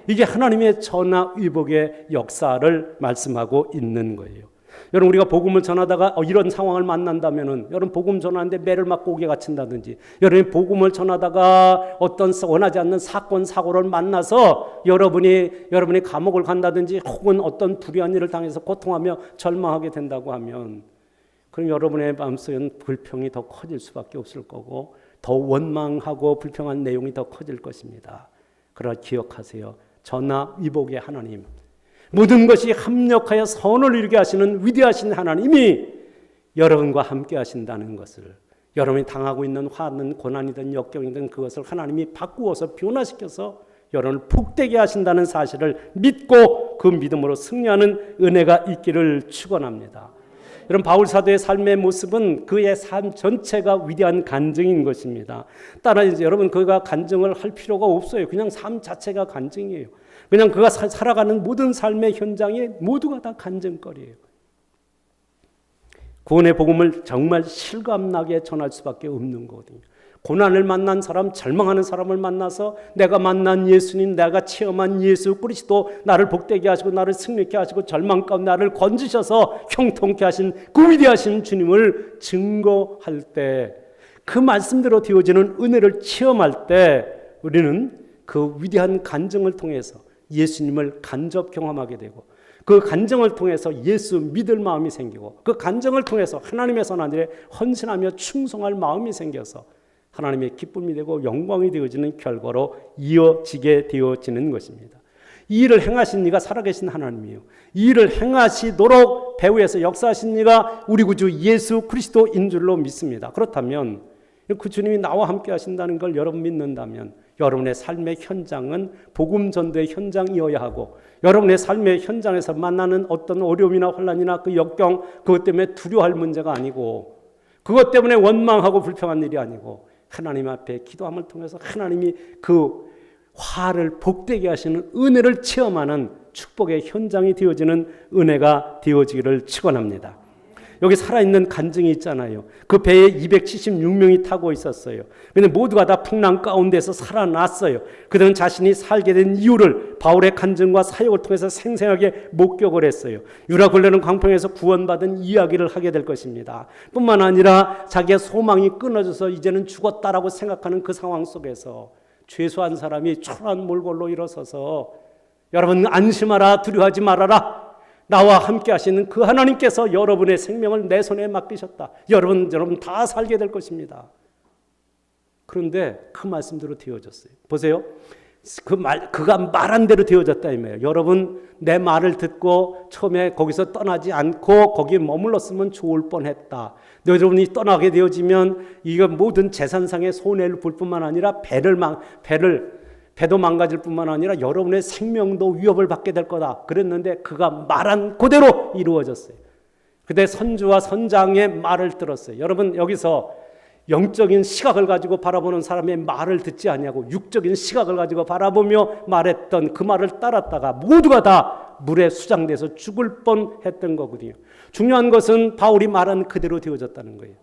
이게 하나님의 전화위복의 역사를 말씀하고 있는 거예요. 여러분 우리가 복음을 전하다가 이런 상황을 만난다면은 여러분 복음 전하는데 매를 맞고 오게 갇힌다든지 여러분이 복음을 전하다가 어떤 원하지 않는 사건 사고를 만나서 여러분이 감옥을 간다든지 혹은 어떤 불의한 일을 당해서 고통하며 절망하게 된다고 하면 그럼 여러분의 마음속에는 불평이 더 커질 수밖에 없을 거고 더 원망하고 불평한 내용이 더 커질 것입니다. 그러나 기억하세요. 전화위복의 하나님, 모든 것이 합력하여 선을 이루게 하시는 위대하신 하나님이 여러분과 함께 하신다는 것을, 여러분이 당하고 있는 화는 고난이든 역경이든 그것을 하나님이 바꾸어서 변화시켜서 여러분을 복되게 하신다는 사실을 믿고 그 믿음으로 승리하는 은혜가 있기를 축원합니다. 여러분 바울 사도의 삶의 모습은 그의 삶 전체가 위대한 간증인 것입니다. 따라 이제 여러분 그가 간증을 할 필요가 없어요. 그냥 삶 자체가 간증이에요. 그냥 그가 살아가는 모든 삶의 현장이 모두가 다 간증거리예요. 구원의 복음을 정말 실감나게 전할 수밖에 없는 거거든요. 고난을 만난 사람, 절망하는 사람을 만나서 내가 만난 예수님, 내가 체험한 예수 그리스도, 나를 복되게 하시고 나를 승리케 하시고 절망 가운데 나를 건지셔서 형통케 하신 그 위대하신 주님을 증거할 때, 그 말씀대로 되어지는 은혜를 체험할 때 우리는 그 위대한 간증을 통해서 예수님을 간접 경험하게 되고 그 간증을 통해서 예수 믿을 마음이 생기고 그 간증을 통해서 하나님의 선한 일에 헌신하며 충성할 마음이 생겨서 하나님의 기쁨이 되고 영광이 되어지는 결과로 이어지게 되어지는 것입니다. 이 일을 행하신 이가 살아계신 하나님이에요. 이 일을 행하시도록 배후에서 역사하신 이가 우리 구주 예수 그리스도인 줄로 믿습니다. 그렇다면 그 주님이 나와 함께 하신다는 걸 여러분 믿는다면 여러분의 삶의 현장은 복음 전도의 현장이어야 하고 여러분의 삶의 현장에서 만나는 어떤 어려움이나 혼란이나 그 역경, 그것 때문에 두려워할 문제가 아니고 그것 때문에 원망하고 불평한 일이 아니고 하나님 앞에 기도함을 통해서 하나님이 그 화를 복되게 하시는 은혜를 체험하는 축복의 현장이 되어지는 은혜가 되어지기를 축원합니다. 여기 살아있는 간증이 있잖아요. 그 배에 276명이 타고 있었어요. 근데 모두가 다 풍랑 가운데서 살아났어요. 그들은 자신이 살게 된 이유를 바울의 간증과 사역을 통해서 생생하게 목격을 했어요. 유라굴레는 광풍에서 구원받은 이야기를 하게 될 것입니다. 뿐만 아니라 자기의 소망이 끊어져서 이제는 죽었다라고 생각하는 그 상황 속에서 죄수한 사람이 초라한 몰골로 일어서서 여러분 안심하라, 두려워하지 말아라, 나와 함께 하시는 그 하나님께서 여러분의 생명을 내 손에 맡기셨다. 여러분 다 살게 될 것입니다. 그런데 그 말씀대로 되어졌어요. 보세요. 그가 말한 대로 되어졌다 이 말이에요. 여러분 내 말을 듣고 처음에 거기서 떠나지 않고 거기에 머물렀으면 좋을 뻔했다. 여러분이 떠나게 되어지면 이거 모든 재산상의 손해를 볼 뿐만 아니라 배도 망가질 뿐만 아니라 여러분의 생명도 위협을 받게 될 거다. 그랬는데 그가 말한 그대로 이루어졌어요. 그때 선주와 선장의 말을 들었어요. 여러분 여기서 영적인 시각을 가지고 바라보는 사람의 말을 듣지 아니하고 육적인 시각을 가지고 바라보며 말했던 그 말을 따랐다가 모두가 다 물에 수장돼서 죽을 뻔했던 거거든요. 중요한 것은 바울이 말한 그대로 되어졌다는 거예요.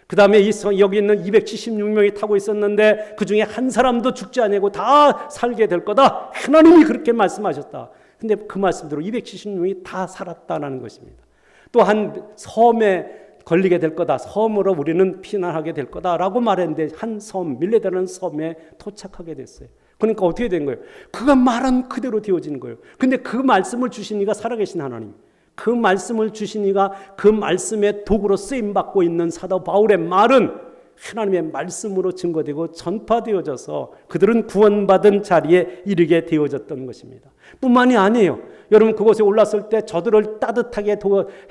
그 다음에 여기 있는 276명이 타고 있었는데 그 중에 한 사람도 죽지 아니하고 다 살게 될 거다. 하나님이 그렇게 말씀하셨다. 근데 그 말씀대로 276명이 다 살았다는 것입니다. 또한 섬에 걸리게 될 거다. 섬으로 우리는 피난하게 될 거다라고 말했는데 한 섬, 밀레다라는 섬에 도착하게 됐어요. 그러니까 어떻게 된 거예요? 그가 말한 그대로 되어진 거예요. 근데 그 말씀을 주신 이가 살아계신 하나님, 그 말씀을 주신 이가 그 말씀의 도구로 쓰임받고 있는 사도 바울의 말은 하나님의 말씀으로 증거되고 전파되어져서 그들은 구원받은 자리에 이르게 되어졌던 것입니다. 뿐만이 아니에요. 여러분 그곳에 올랐을 때 저들을 따뜻하게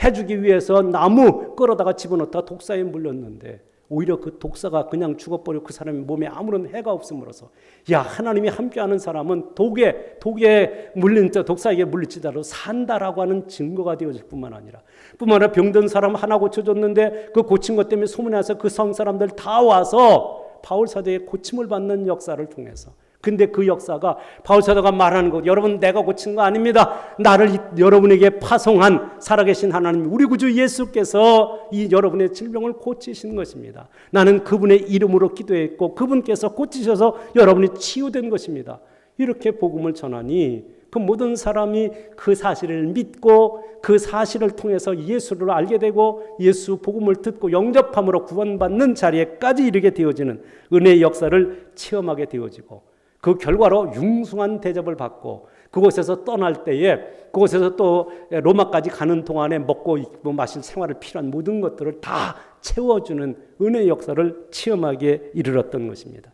해주기 위해서 나무 끌어다가 집어넣다 독사에 물렸는데 오히려 그 독사가 그냥 죽어버리고 그 사람의 몸에 아무런 해가 없음으로써 야 하나님이 함께하는 사람은 독에 물린 독사에게 물리치다로 산다라고 하는 증거가 되어질 뿐만 아니라 병든 사람 하나 고쳐줬는데 그 고친 것 때문에 소문이 나서 그 성 사람들 다 와서 바울 사도의 고침을 받는 역사를 통해서 근데 그 역사가 바울 사도가 말하는 것 여러분 내가 고친 거 아닙니다. 나를 여러분에게 파송한 살아계신 하나님 우리 구주 예수께서 이 여러분의 질병을 고치신 것입니다. 나는 그분의 이름으로 기도했고 그분께서 고치셔서 여러분이 치유된 것입니다. 이렇게 복음을 전하니 그 모든 사람이 그 사실을 믿고 그 사실을 통해서 예수를 알게 되고 예수 복음을 듣고 영접함으로 구원받는 자리에까지 이르게 되어지는 은혜의 역사를 체험하게 되어지고 그 결과로 융숭한 대접을 받고 그곳에서 떠날 때에 그곳에서 또 로마까지 가는 동안에 먹고 입고 마실 생활을 필요한 모든 것들을 다 채워주는 은혜의 역사를 체험하게 이르렀던 것입니다.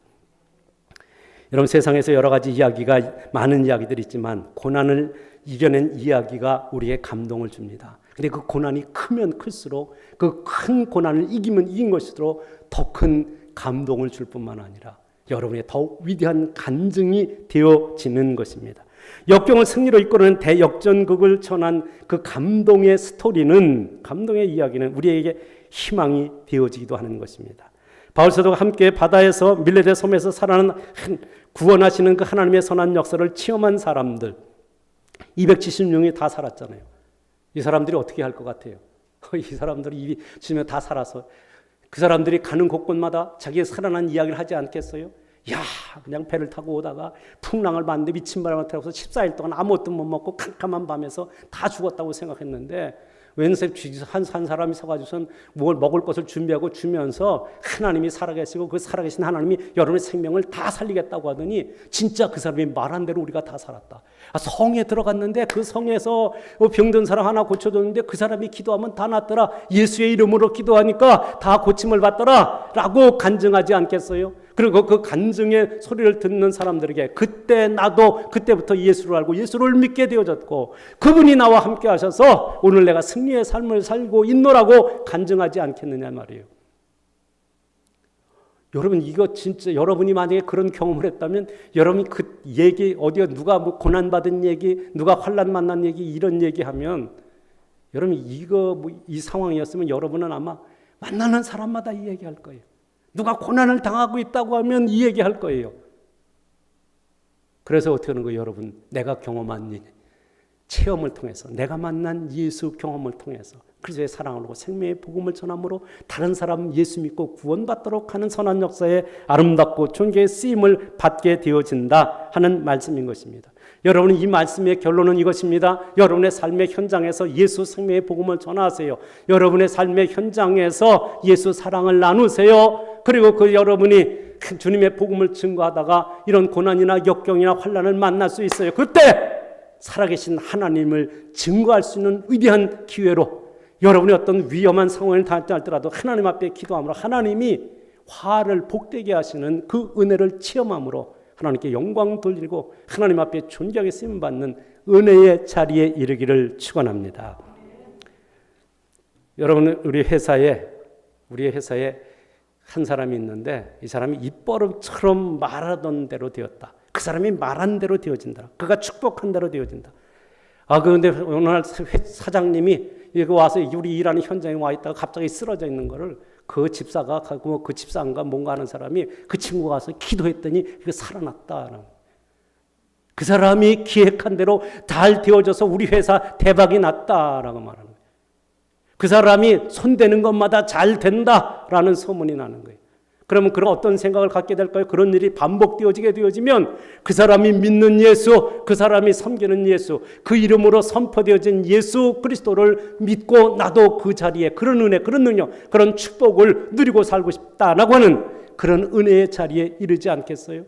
여러분 세상에서 여러 가지 이야기가 많은 이야기들이 있지만 고난을 이겨낸 이야기가 우리에게 감동을 줍니다. 근데 그 고난이 크면 클수록 그 큰 고난을 이기면 이긴 것일수록 더 큰 감동을 줄 뿐만 아니라 여러분의 더욱 위대한 간증이 되어지는 것입니다. 역경을 승리로 이끌어낸 대역전극을 전한 그 감동의 스토리는 감동의 이야기는 우리에게 희망이 되어지기도 하는 것입니다. 바울 사도가 함께 바다에서 밀레데 섬에서 살아난 구원하시는 그 하나님의 선한 역사를 체험한 사람들 270명이 다 살았잖아요. 이 사람들이 어떻게 할 것 같아요? 이 사람들이 지금 다 살아서 그 사람들이 가는 곳곳마다 자기의 살아난 이야기를 하지 않겠어요? 야 그냥 배를 타고 오다가 풍랑을 봤는데 미친 바람을 타고서 14일 동안 아무것도 못 먹고 캄캄한 밤에서 다 죽었다고 생각했는데 왼색 한 사람이 서가지고선 뭘 먹을 것을 준비하고 주면서 하나님이 살아계시고 그 살아계신 하나님이 여러분의 생명을 다 살리겠다고 하더니 진짜 그 사람이 말한 대로 우리가 다 살았다. 성에 들어갔는데 그 성에서 병든 사람 하나 고쳐줬는데 그 사람이 기도하면 다 낫더라. 예수의 이름으로 기도하니까 다 고침을 받더라 라고 간증하지 않겠어요? 그리고 그 간증의 소리를 듣는 사람들에게 그때 나도 그때부터 예수를 알고 예수를 믿게 되어졌고 그분이 나와 함께 하셔서 오늘 내가 승리의 삶을 살고 있노라고 간증하지 않겠느냐 말이에요. 여러분 이거 진짜 여러분이 만약에 그런 경험을 했다면 여러분이 그 얘기 어디가 누가 뭐 고난받은 얘기 누가 환난 만난 얘기 이런 얘기하면 여러분 이거 이 상황이었으면 여러분은 아마 만나는 사람마다 이 얘기할 거예요. 누가 고난을 당하고 있다고 하면 이 얘기할 거예요. 그래서 어떻게 하는 거예요, 여러분? 내가 경험한 체험을 통해서 내가 만난 예수 경험을 통해서 그리스도의 사랑을 하고 생명의 복음을 전함으로 다른 사람 예수 믿고 구원받도록 하는 선한 역사에 아름답고 존귀의 쓰임을 받게 되어진다 하는 말씀인 것입니다. 여러분 이 말씀의 결론은 이것입니다. 여러분의 삶의 현장에서 예수 생명의 복음을 전하세요. 여러분의 삶의 현장에서 예수 사랑을 나누세요. 그리고 그 여러분이 주님의 복음을 증거하다가 이런 고난이나 역경이나 환난을 만날 수 있어요. 그때 살아계신 하나님을 증거할 수 있는 위대한 기회로 여러분이 어떤 위험한 상황을 당할지라도 하나님 앞에 기도함으로 하나님이 화를 복되게 하시는 그 은혜를 체험함으로 하나님께 영광 돌리고 하나님 앞에 존귀하게 쓰임받는 은혜의 자리에 이르기를 축원합니다. 여러분 우리의 회사에 한 사람이 있는데 이 사람이 입버릇처럼 말하던 대로 되었다. 그 사람이 말한 대로 되어진다. 그가 축복한 대로 되어진다. 그런데 오늘 사장님이 여기 와서 우리 일하는 현장에 와 있다가 갑자기 쓰러져 있는 거를 그 집사가 가고 그 집사인가 뭔가 하는 사람이 그 친구가 와서 기도했더니 이거 살아났다. 그 사람이 기획한 대로 잘 되어져서 우리 회사 대박이 났다라고 말하는 거예요. 그 사람이 손대는 것마다 잘 된다라는 소문이 나는 거예요. 그러면 그런 어떤 생각을 갖게 될까요? 그런 일이 반복되어지면 그 사람이 믿는 예수, 그 사람이 섬기는 예수, 그 이름으로 선포되어진 예수 그리스도를 믿고 나도 그 자리에 그런 은혜, 그런 능력, 그런 축복을 누리고 살고 싶다라고 하는 그런 은혜의 자리에 이르지 않겠어요?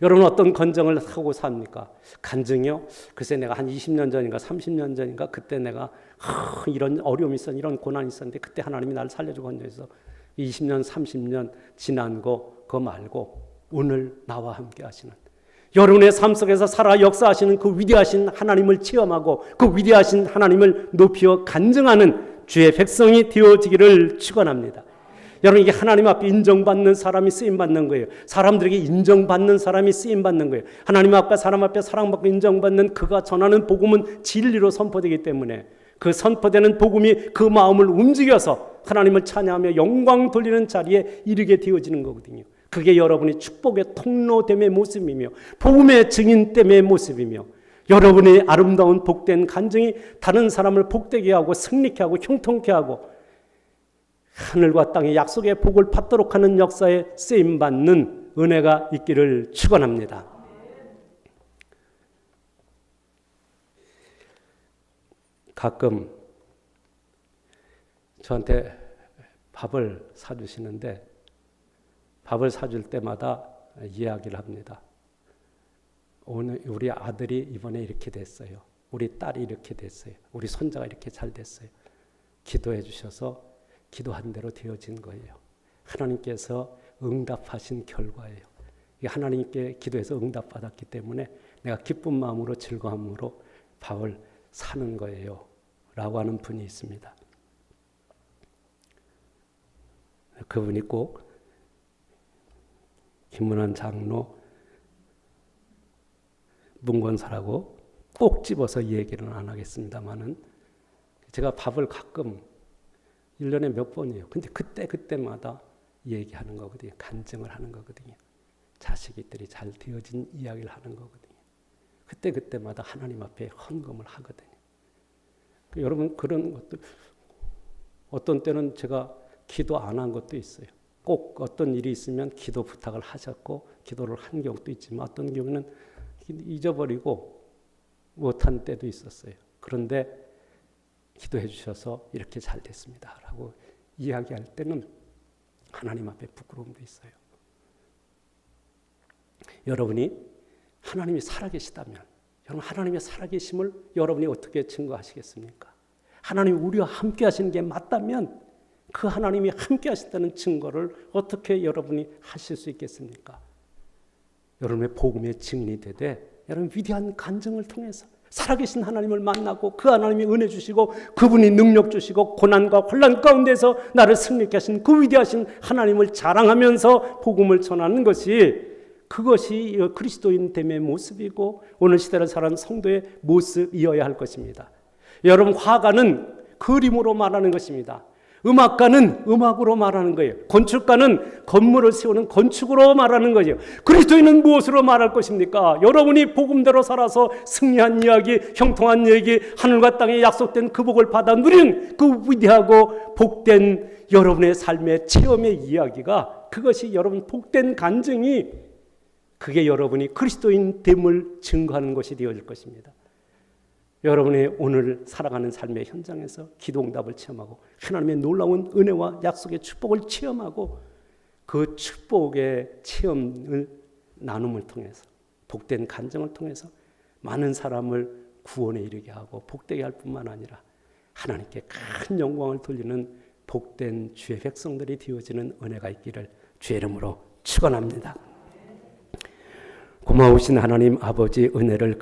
여러분 어떤 간증을 하고 삽니까? 간증이요? 글쎄 내가 한 20년 전인가 30년 전인가 그때 내가 이런 어려움이 있었는데 이런 고난이 있었는데 그때 하나님이 나를 살려주고 건져서 20년, 30년 지난 그거 말고 오늘 나와 함께 하시는, 여러분의 삶 속에서 살아 역사하시는 그 위대하신 하나님을 체험하고 그 위대하신 하나님을 높여 간증하는 주의 백성이 되어지기를 축원합니다. 여러분, 이게 하나님 앞에 인정받는 사람이 쓰임받는 거예요. 사람들에게 인정받는 사람이 쓰임받는 거예요. 하나님 앞과 사람 앞에 사랑받고 인정받는 그가 전하는 복음은 진리로 선포되기 때문에 그 선포되는 복음이 그 마음을 움직여서 하나님을 찬양하며 영광 돌리는 자리에 이르게 되어지는 거거든요. 그게 여러분이 축복의 통로됨의 모습이며 복음의 증인됨의 모습이며 여러분의 아름다운 복된 간증이 다른 사람을 복되게 하고 승리케 하고 형통케 하고 하늘과 땅의 약속의 복을 받도록 하는 역사에 쓰임받는 은혜가 있기를 축원합니다. 가끔 저한테 밥을 사주시는데 밥을 사줄 때마다 이야기를 합니다. 오늘 우리 아들이 이번에 이렇게 됐어요. 우리 딸이 이렇게 됐어요. 우리 손자가 이렇게 잘 됐어요. 기도해 주셔서 기도한 대로 되어진 거예요. 하나님께서 응답하신 결과예요. 하나님께 기도해서 응답받았기 때문에 내가 기쁜 마음으로 즐거움으로 밥을 사는 거예요. 라고 하는 분이 있습니다. 그분이 꼭 김문환 장로 문권사라고 꼭 집어서 이 얘기는 안 하겠습니다만은 제가 밥을 가끔 1년에 몇 번이에요. 근데 그때마다 얘기하는 거거든요. 간증을 하는 거거든요. 자식들이 잘 되어진 이야기를 하는 거거든요. 그때마다 하나님 앞에 헌금을 하거든요. 여러분, 그런 것도 어떤 때는 제가 기도 안 한 것도 있어요. 꼭 어떤 일이 있으면 기도 부탁을 하셨고 기도를 한 경우도 있지만 어떤 경우는 잊어버리고 못한 때도 있었어요. 그런데 기도해 주셔서 이렇게 잘 됐습니다 라고 이야기할 때는 하나님 앞에 부끄러움도 있어요. 여러분이 하나님이 살아계시다면 여러분, 하나님의 살아계심을 여러분이 어떻게 증거하시겠습니까? 하나님이 우리와 함께 하시는 게 맞다면 그 하나님이 함께 하신다는 증거를 어떻게 여러분이 하실 수 있겠습니까? 여러분의 복음의 증인이 되되 여러분 위대한 간증을 통해서 살아계신 하나님을 만나고 그 하나님이 은혜 주시고 그분이 능력 주시고 고난과 혼란 가운데서 나를 승리케 하신 그 위대하신 하나님을 자랑하면서 복음을 전하는 그것이 그리스도인됨의 모습이고 오늘 시대를 살아가는 성도의 모습이어야 할 것입니다. 여러분, 화가는 그림으로 말하는 것입니다. 음악가는 음악으로 말하는 거예요. 건축가는 건물을 세우는 건축으로 말하는 거예요. 그리스도인은 무엇으로 말할 것입니까? 여러분이 복음대로 살아서 승리한 이야기, 형통한 얘기, 하늘과 땅에 약속된 그 복을 받아 누리는 그 위대하고 복된 여러분의 삶의 체험의 이야기가 그것이 여러분 복된 간증이 그게 여러분이 그리스도인됨을 증거하는 것이 되어질 것입니다. 여러분의 오늘 살아가는 삶의 현장에서 기도응답을 체험하고 하나님의 놀라운 은혜와 약속의 축복을 체험하고 그 축복의 체험을 나눔을 통해서 복된 간증을 통해서 많은 사람을 구원에 이르게 하고 복되게 할 뿐만 아니라 하나님께 큰 영광을 돌리는 복된 주의 백성들이 되어지는 은혜가 있기를 주의 이름으로 축원합니다. 고마우신 하나님 아버지 은혜를